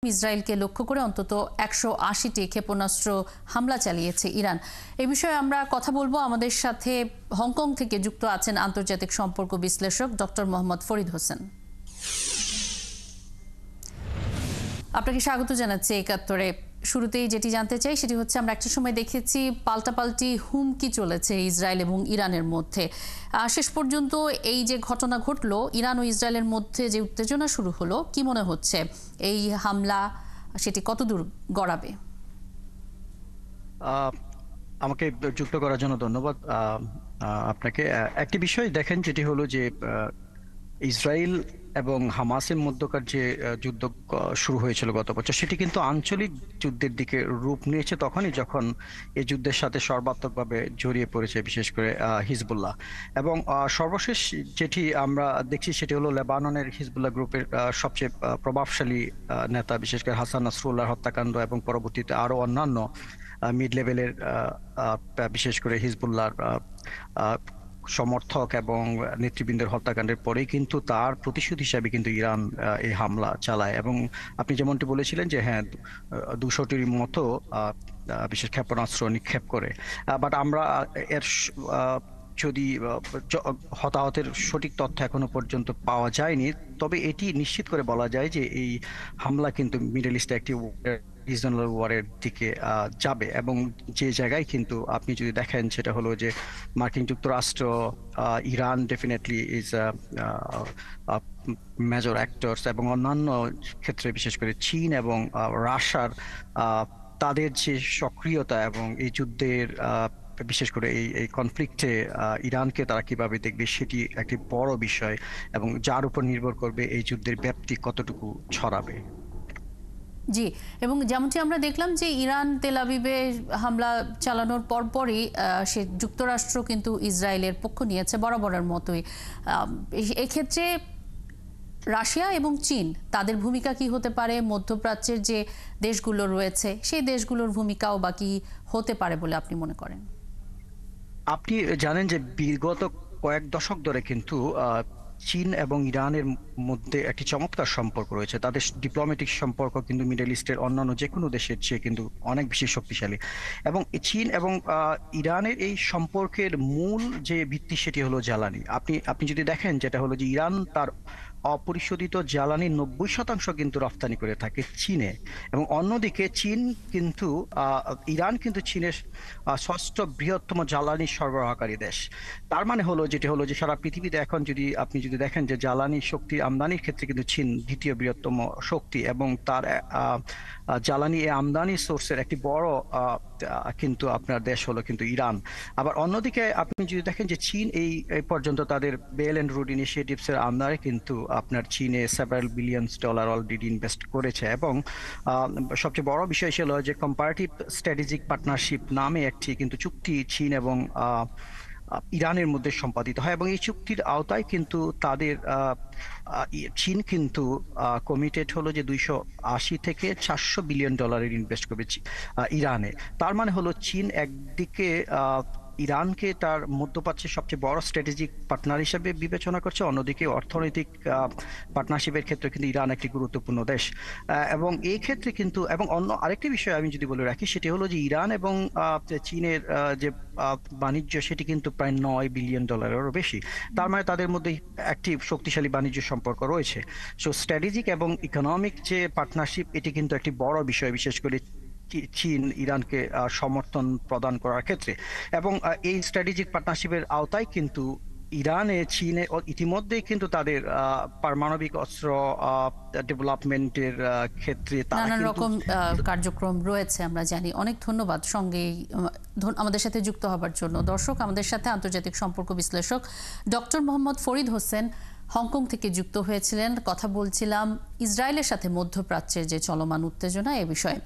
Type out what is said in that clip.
ইসরায়েলকে লক্ষ্য করে অন্তত ১৮০টি ক্ষেপণাস্ত্র হামলা চালিয়েছে ইরান। এ বিষয়ে আমরা কথা বলবো। আমাদের সাথে হংকং থেকে যুক্ত আছেন আন্তর্জাতিক সম্পর্ক বিশ্লেষক ডক্টর মোহাম্মদ ফরিদ হোসেন। আপনাকে স্বাগত জানাচ্ছি একাত্তরে। শুরুতেই যেটি জানতে চাই সেটি হচ্ছে, আমরা একটা সময় দেখেছি পাল্টাপাল্টি হুমকি চলেছে ইসরায়েল এবং ইরানের মধ্যে। শেষ পর্যন্ত এই যে ঘটনা ঘটলো, ইরান ও ইসরায়েলের মধ্যে যে উত্তেজনা শুরু হলো, কি মনে হচ্ছে এই হামলা সেটি কতদূর গড়াবে? আমাকে যুক্ত করার জন্য ধন্যবাদ আপনাকে। একটি বিষয় দেখেন, যেটি হলো যে ইসরায়েল এবং হামাসের মধ্যকার যে যুদ্ধ শুরু হয়েছিল গত বছর, সেটি কিন্তু আঞ্চলিক যুদ্ধের দিকে রূপ নিয়েছে তখনই যখন এই যুদ্ধের সাথে সর্বাত্মকভাবে জড়িয়ে পড়েছে বিশেষ করে হিজবুল্লাহ। এবং সর্বশেষ যেটি আমরা দেখছি সেটি হলো লেবাননের হিজবুল্লাহ গ্রুপের সবচেয়ে প্রভাবশালী নেতা বিশেষ করে হাসান নাসরুল্লাহ হত্যাকাণ্ড এবং পরবর্তীতে আরো অন্যান্য মিড লেভেলের বিশেষ করে হিজবুল্লাহর সমর্থক এবং নেতৃবৃন্দের হত্যাকাণ্ডের পরেই কিন্তু তার প্রতিশোধ হিসাবে কিন্তু ইরান এই হামলা চালায়। এবং আপনি যেমনটি বলেছিলেন যে হ্যাঁ, ২০০টির মতো বিশেষ ক্ষেপণাস্ত্র নিক্ষেপ করে। বাট আমরা এর যদি হতাহতের সঠিক তথ্য এখনো পর্যন্ত পাওয়া যায়নি, তবে এটি নিশ্চিত করে বলা যায় যে এই হামলা কিন্তু মিডল ইস্টে একটি রিজনাল ওয়ারের দিকে যাবে। এবং যে জায়গায় কিন্তু আপনি যদি দেখেন সেটা হলো যে মার্কিন যুক্তরাষ্ট্র, Iran definitely is major actors, এবং অন্যান্য ক্ষেত্রে বিশেষ করে চীন এবং রাশিয়ার তাদের যে সক্রিয়তা এবং এই যুদ্ধের বিশেষ করে এই কনফ্লিক্টে ইরানকে তারা কিভাবে দেখবে সেটি একটি বড় বিষয়, এবং যার উপর নির্ভর করবে এই যুদ্ধের ব্যাপ্তি কতটুকু ছড়াবে। জি, এবং যেমনটি আমরা দেখলাম যে ইরান তেল আবিবে হামলা চালানোর পরপরই সে যুক্তরাষ্ট্র কিন্তু ইসরায়েলের পক্ষ নিয়েছে বরাবরের মতোই। এক্ষেত্রে রাশিয়া এবং চীন, তাদের ভূমিকা কি হতে পারে? মধ্যপ্রাচ্যের যে দেশগুলো রয়েছে সেই দেশগুলোর ভূমিকাও বা কি হতে পারে বলে আপনি মনে করেন? আপনি জানেন যে বিগত কয়েক দশক ধরে কিন্তু চীন এবং ইরানের মধ্যে একটি চমৎকার সম্পর্ক রয়েছে। তাদের ডিপ্লোম্যাটিক সম্পর্ক কিন্তু মিডল ইস্টের অন্যান্য যে কোনো দেশের চেয়ে কিন্তু অনেক বেশি শক্তিশালী। এবং চীন এবং ইরানের এই সম্পর্কের মূল যে ভিত্তি সেটি হলো জ্বালানি। আপনি যদি দেখেন, যেটা হলো যে ইরান তার অপরিশোধিত জ্বালানির ৯০% কিন্তু রফতানি করে থাকে চীনে, এবং অন্যদিকে ইরান কিন্তু চীনের ষষ্ঠ বৃহত্তম জ্বালানি সরবরাহকারী দেশ। তার মানে হলো যেটি হলো যে সারা পৃথিবীতে এখন আপনি যদি দেখেন যে জ্বালানি শক্তি আমদানির ক্ষেত্রে কিন্তু চীন দ্বিতীয় বৃহত্তম শক্তি, এবং তার জ্বালানি আমদানি সোর্সের একটি বড় কিন্তু আপনার দেশ হলো কিন্তু ইরান। আবার অন্যদিকে আপনি যদি দেখেন যে চীন এই পর্যন্ত তাদের বেল এন্ড রোড ইনিশিয়েটিভস এর আন্ডারে কিন্তু আপনার চীনে $several billions অলরেডি ইনভেস্ট করেছে। এবং সবচেয়ে বড় বিষয় ছিল যে কম্পারেটিভ স্ট্র্যাটেজিক পার্টনারশিপ নামে একটি কিন্তু চুক্তি চীন এবং ইরানের মধ্যে সম্পাদিত হয়, এবং এই চুক্তির আওতায় কিন্তু চীন কিন্তু কমিটেড হলো যে $280 থেকে $400 বিলিয়ন ইনভেস্ট করবে ইরানে। তার মানে হলো চীন একদিকে ইরানকে তার মধ্যপ্রাচ্যের সবচেয়ে বড় স্ট্র্যাটেজিক পার্টনার হিসেবে বিবেচনা করছে, অন্যদিকে অর্থনৈতিক পার্টনারশিপের ক্ষেত্রে কিন্তু ইরান একটি গুরুত্বপূর্ণ দেশ। এবং এই ক্ষেত্রে কিন্তু এবং অন্য আরেকটি বিষয় আমি যদি বলে রাখি, সেটি হলো যে ইরান এবং চীনের যে বাণিজ্য সেটি কিন্তু প্রায় $9 বিলিয়ন বেশি। তার মানে তাদের মধ্যে একটি শক্তিশালী বাণিজ্য সম্পর্ক রয়েছে। সো স্ট্র্যাটেজিক এবং ইকোনমিক যে পার্টনারশিপ, এটি কিন্তু একটি বড় বিষয় বিশেষ করে চীন ইরানকে সমর্থন প্রদান করার ক্ষেত্রে। এবং এই স্ট্র্যাটেজিক পার্টনারশিপের আওতায় কিন্তু ইরানে চীনে ইতিমধ্যেই কিন্তু তাদের পারমাণবিক অস্ত্র ডেভেলপমেন্টের ক্ষেত্রে নানান রকম কার্যক্রম রয়েছে আমরা জানি। অনেক ধন্যবাদ সঙ্গেই আমাদের সাথে যুক্ত হবার জন্য। দর্শক, আমাদের সাথে আন্তর্জাতিক সম্পর্ক বিশ্লেষক ডক্টর মোহাম্মদ ফরিদ হোসেন হংকং থেকে যুক্ত হয়েছিলেন। কথা বলছিলাম ইসরায়েলের সাথে মধ্যপ্রাচ্যের যে চলমান উত্তেজনা এ বিষয়ে।